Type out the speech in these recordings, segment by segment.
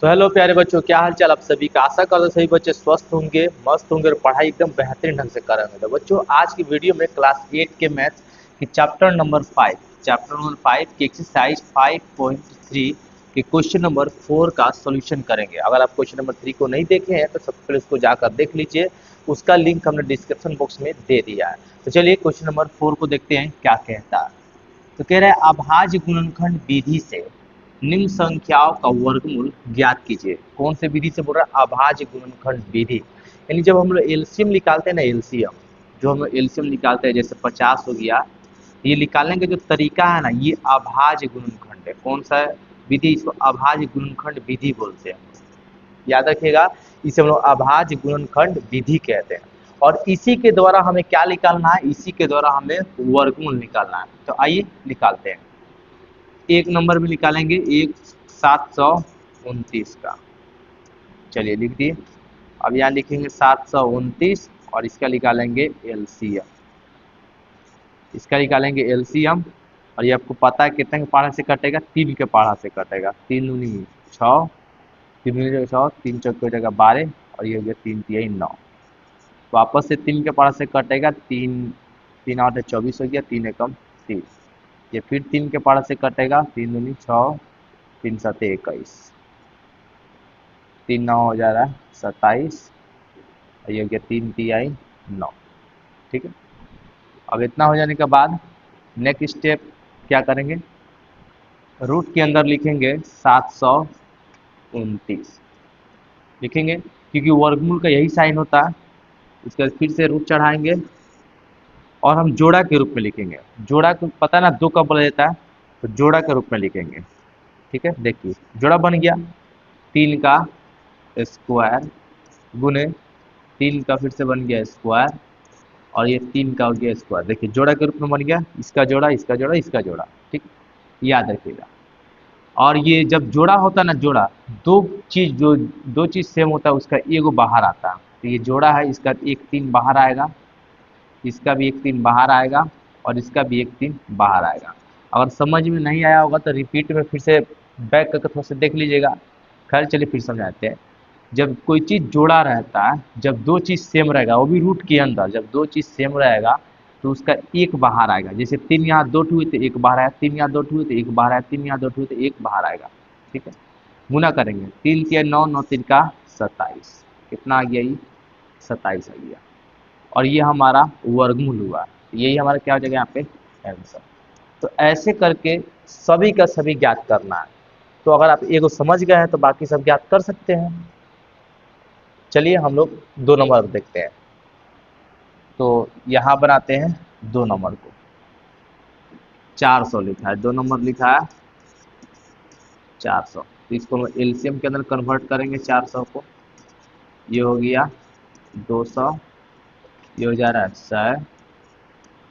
तो हेलो प्यारे बच्चों, क्या हाल चाल आप सभी का। आशा करते सभी बच्चे स्वस्थ होंगे, मस्त होंगे और पढ़ाई एकदम बेहतरीन ढंग से कर रहे होंगे। तो बच्चों, आज की वीडियो में क्लास 8 के मैथ्स की चैप्टर नंबर 5 की एक्सरसाइज 5.3 के क्वेश्चन नंबर 4 का सॉल्यूशन करेंगे। अगर आप क्वेश्चन नंबर 3 को नहीं देखे हैं तो सबसे पहले उसको जाकर देख लीजिए, उसका लिंक हमने डिस्क्रिप्शन बॉक्स में दे दिया है। तो चलिए क्वेश्चन नंबर 4 को देखते हैं क्या कहता है। तो कह रहा है अभाज्य गुणनखंड विधि से निम्न संख्याओं का वर्गमूल ज्ञात कीजिए। कौन से विधि से बोल रहा है? अभाज्य गुणनखंड विधि। यानी जब हम लोग एलसीएम निकालते हैं ना, एलसीएम जो हम लोग एलसीएम निकालते हैं, जैसे 50 हो गया, ये निकालने का जो तरीका है ना, ये अभाज्य गुणनखंड है। कौन सा विधि? इसको अभाज्य गुणनखंड विधि बोलते हैं। याद रखिएगा, इसे हम लोग अभाज्य गुणनखंड विधि कहते हैं। और इसी के द्वारा हमें क्या निकालना है? इसी के द्वारा हमें वर्गमूल निकालना है। तो आइए निकालते हैं। एक नंबर में निकालेंगे 729 का। चलिए लिख दिए। अब यहाँ लिखेंगे 729 और इसका निकालेंगे एलसीएम। इसका निकालेंगे एलसीएम और ये आपको पता है कितने के पहाड़ा से कटेगा? 3 के पहाड़ा से कटेगा। 3 दूनी 6, 3 दूनी 6, 3 चौक हो जाएगा 12 और ये हो गया 3 तिहाई 9। वापस से 3 के पहाड़ा से कटेगा। 3 3 8 24 हो गया, 3 एकम 30। ये फिर 3 के पहाड़ा से कटेगा। 3 दूनी 6, 3 7 21, 3 9 हो जा रहा है 27 और ये हो गया 3 तिहाई 9। ठीक है। अब इतना हो जाने के बाद नेक्स्ट स्टेप क्या करेंगे? रूट के अंदर लिखेंगे 729 लिखेंगे, क्योंकि वर्गमूल का यही साइन होता है। इसके बाद फिर से रूट चढ़ाएंगे और हम जोड़ा के रूप में लिखेंगे। जोड़ा को पता ना 2 कब बोला जाता है, तो जोड़ा के रूप में लिखेंगे। ठीक है, देखिए जोड़ा बन गया। 3 का स्क्वायर गुने 3 का फिर से बन गया स्क्वायर और ये 3 का हो गया स्क्वायर। देखिए जोड़ा के रूप में बन गया, इसका जोड़ा, इसका जोड़ा, इसका जोड़ा। ठीक, याद रखिएगा। और ये जब जोड़ा होता है ना, जोड़ा दो चीज सेम होता है, उसका एगो बाहर आता है। तो ये जोड़ा है, इसका एक 3 बाहर आएगा, इसका भी एक 3 बाहर आएगा और इसका भी एक 3 बाहर आएगा। अगर समझ में नहीं आया होगा तो रिपीट में फिर से बैक करके थोड़ा सा देख लीजिएगा। खैर चलिए फिर समझाते हैं। जब कोई चीज़ जोड़ा रहता है, जब 2 चीज़ सेम रहेगा, वो भी रूट के अंदर, जब 2 चीज़ सेम रहेगा तो उसका एक बाहर आएगा। जैसे 3 यहाँ 2 हुए तो एक बाहर आया, 3 यहाँ 2 हुए तो एक बाहर आया, 3 यहाँ 2 हुए तो एक बाहर आएगा। ठीक है, गुना करेंगे। 3 तिया 9, 9 3 का 27। कितना आ गया? ये 27 आ गया और ये हमारा वर्गमूल हुआ। यही हमारा क्या हो जाएगा यहाँ पे? आंसर। तो ऐसे करके सभी का सभी ज्ञात करना है। तो अगर आप एगो समझ गए हैं तो बाकी सब ज्ञात कर सकते हैं। चलिए हम लोग 2 नंबर देखते हैं। तो यहाँ बनाते हैं 2 नंबर को। 400 लिखा है, 2 नंबर लिखा है 400। तो इसको हम एलसीएम के अंदर कन्वर्ट करेंगे। 400 को, ये हो गया 200, ये हो जा रहा है 100,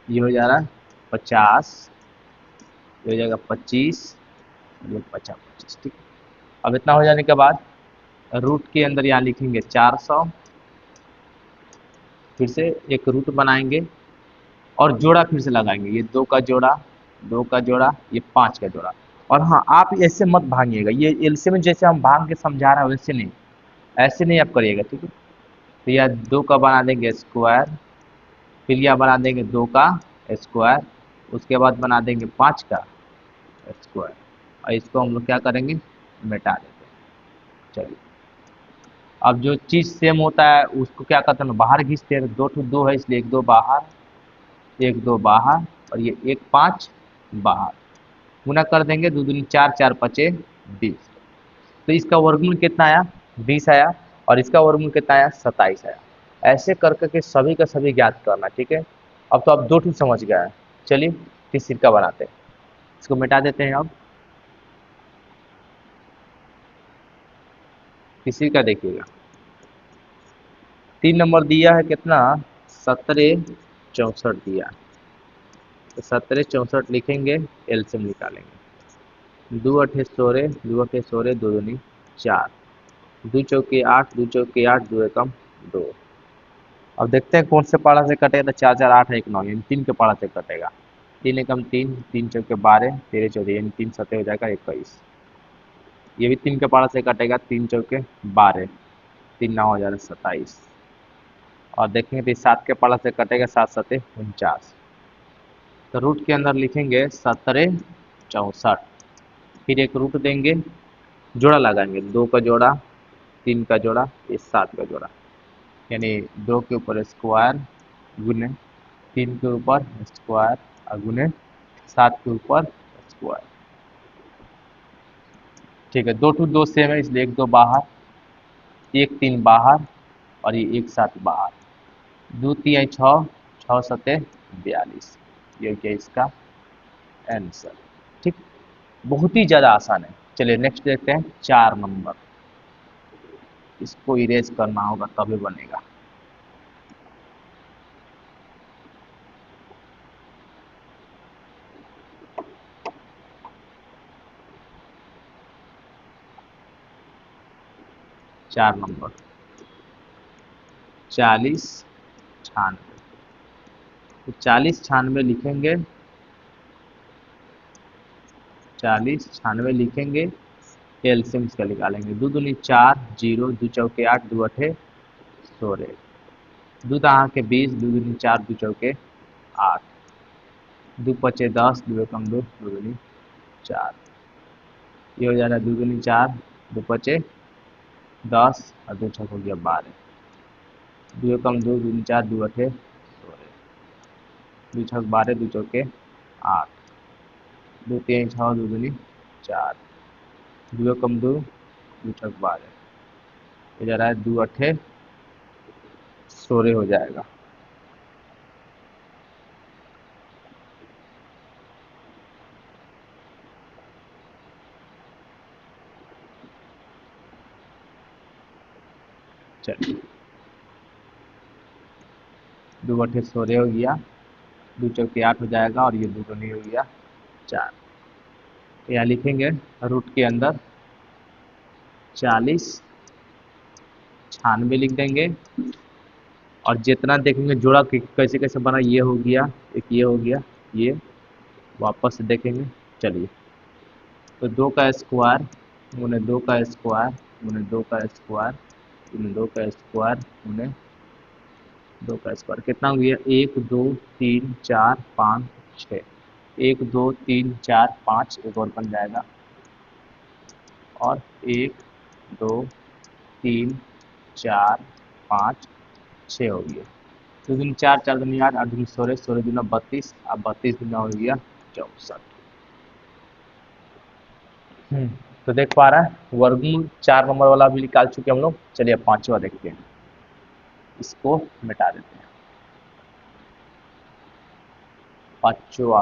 ये हो जा रहा है 50, ये हो जाएगा 25, ये 50 25। ठीक। अब इतना हो जाने के बाद रूट के अंदर यहाँ लिखेंगे 400, फिर से एक रूट बनाएंगे और जोड़ा फिर से लगाएंगे। ये 2 का जोड़ा, 2 का जोड़ा, ये 5 का जोड़ा। और हाँ, आप ऐसे मत भांगिएगा, ये एलसीएम में जैसे हम भांग के समझा रहे हैं वैसे नहीं, ऐसे नहीं आप करिएगा। ठीक है। तो यह 2 का बना देंगे स्क्वायर, फिर यह बना देंगे 2 का स्क्वायर, उसके बाद बना देंगे 5 का स्क्वायर और इसको हम लोग क्या करेंगे? मिटा देंगे। चलिए, अब जो चीज़ सेम होता है उसको क्या करते हैं? बाहर खींचते हैं। 2 2 है इसलिए 1 2 बाहर, 1 2 बाहर और ये 1 5 बाहर। गुना कर देंगे। 2 दूनी 4, 4 पचे 20। तो इसका वर्गमूल कितना आया? 20 आया और इसका वर्गमूल कितना आया? 27 आया। ऐसे कर करके सभी का सभी ज्ञात करना। ठीक है। अब तो आप 2 ठू समझ गए हैं। चलिए तीसरी का बनाते हैं। इसको मिटा देते हैं। अब तीसरी का देखिएगा। 3 नंबर दिया है कितना? 17 64 दिया। तो 17 64 लिखेंगे, एलसीएम निकालेंगे। 2 अठे 16, 2 अठे 16, 2 दूनी 4, 2 चौके 8, 2 चौके 8, 2 एकम 2। अब देखते हैं कौन से पारा से कटेगा। 4 4 8 1 9, यानी 3 के पारा से कटेगा। 3 एकम 3, 3 चौके 12, 13 14, यानी 3 7 हो जाएगा 21। ये भी 3 के पारा से कटेगा, 3 चौके 12, 3 9 हो जा रहा है 27। और देखेंगे तो 7 के पारा से कटेगा, 7 7 49। तो रूट के अंदर लिखेंगे 17 64। फिर एक रूट देंगे, जोड़ा लगाएंगे, 2 का जोड़ा, 3 का जोड़ा, ये 7 का जोड़ा, यानी 2 के ऊपर स्क्वायर गुने 3 के ऊपर स्क्वायर और गुने 7 के ऊपर स्क्वायर। ठीक है, 2 टू 2 सेम है, इसलिए 1 2 बाहर, 1 3 बाहर और ये 1 7 बाहर, 2 3 6, 6 7 42। ये क्या इसका आंसर। ठीक, बहुत ही ज़्यादा आसान है। चलिए नेक्स्ट देखते हैं 4 नंबर। इसको इरेज करना होगा तभी बनेगा। चार नंबर 40 96। तो 40 96 लिखेंगे, 40 96 लिखेंगे, एलसीएम इसका निकालेंगे। 2 दूनी 4, 0, 2 चौके 8, 2 अठे 16, 2 दहा के 20, 2 दूनी 4, 2 चौके 8, 2 पचे 10, 2 कम 2, 2 दूनी 4। ये हो जा रहा है 2 दूनी 4, 2 पचे 10 और 2 छक हो गया 12, 2 कम 2, 2 दूनी 4, 2 अठे 16, 2 छक 12, 2 चौके 8, 2 3 6, 2 दूनी 4, 2 कम 2, 2 छक 12, ये जा रहा है 2 अठे 16 हो जाएगा। चलिए 2 अठे 16 हो गया, 2 चौके 8 हो जाएगा और ये 2 दूनी हो गया 4। तो यहाँ लिखेंगे रूट के अंदर 40 96 लिख देंगे, और जितना देखेंगे जोड़ा कैसे कैसे बना, ये हो गया, एक ये हो गया, ये वापस से देखेंगे। चलिए, तो 2 का स्क्वायर गुने 2 का स्क्वायर गुने 2 का स्क्वायर गुने 2 का स्क्वायर गुने 2 का स्क्वायर कितना हो गया, 1 2 3 4 5 6, 1 2 3 4 5, एक और बन जाएगा, और 1 2 3 4 5 6 हो गया। 2 दूनी 4, 4 दूनी 8, 8 दूनी 16, 16 दूना 32, अब 32 दूना हो गया 64। तो देख पा रहा है वर्गमूल 4 नंबर वाला भी निकाल चुके हम लोग। चलिए अब 5वां देखते हैं, इसको मिटा देते हैं। 5वां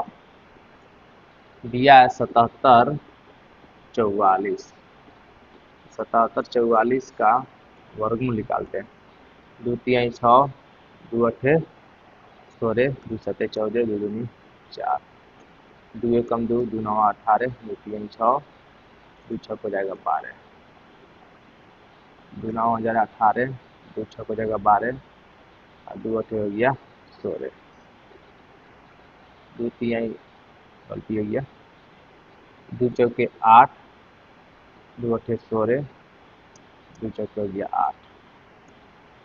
दिया है 77 44। 77 44 का वर्गमूल निकालते हैं। 2 3 6, 2 अठे 16, 2 सते 14, 2 दूनी 4, 2 कम 2, 2 9 18, 2 3 6, 2 छक हो जाएगा 12, 2 9 हो जाएगा 18, 2 छक हो जाएगा 12 और 2 अठे हो गया 16, 2 3 गलती हो गया, 2 चौके 8, 2 अठे 16, 2 चौके हो गया 8,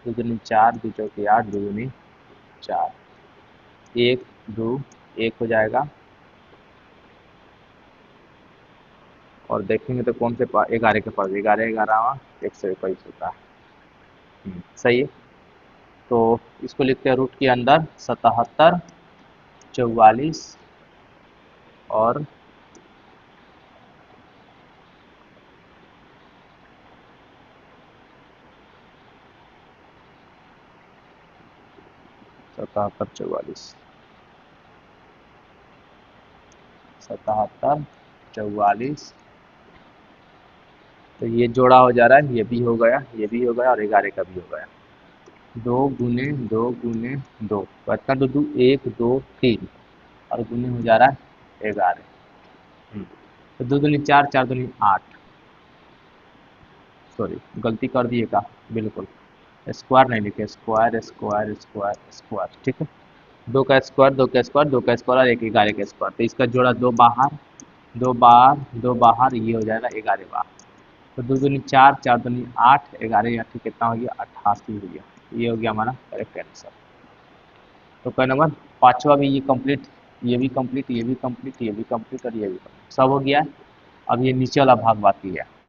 2 दूनी 4, 2 चौके 8, 2 दूनी 4, 1 2 1 हो जाएगा, और देखेंगे तो कौन से 11 के पास 11 11 121 होता है। सही है। तो इसको लिखते हैं रूट के अंदर 77 44 और 77 44, 77 44। तो ये जोड़ा हो जा रहा है, ये भी हो गया, ये भी हो गया और 11 का भी हो गया। 2 गुने 2 गुने 2, कितना 2 2 1 2 3 और गुने हो जा रहा है 11। तो 2 दूनी 4, 4 दूनी 8, सॉरी गलती कर दिए का, बिल्कुल स्क्वायर नहीं लिखे, स्क्वायर स्क्वायर स्क्वायर स्क्वायर, ठीक है। 2 का स्क्वायर 2 का स्क्वायर 2 का स्क्वायर और 1 11 का स्क्वायर, तो इसका जोड़ा 2 बाहर 2 बाहर 2 बाहर, ये हो जाएगा 11 बाहर। तो 2 दूनी 4, 4 दूनी 8, 11 कितना हो गया 88 हो गया। ये हो गया हमारा करेक्ट आंसर। तो क्वेश्चन नंबर 5वां भी ये कंप्लीट, ये भी कंप्लीट, ये भी कंप्लीट, ये भी कंप्लीट और ये भी कंप्लीट, सब हो गया। अब ये नीचे वाला भाग बाकी है।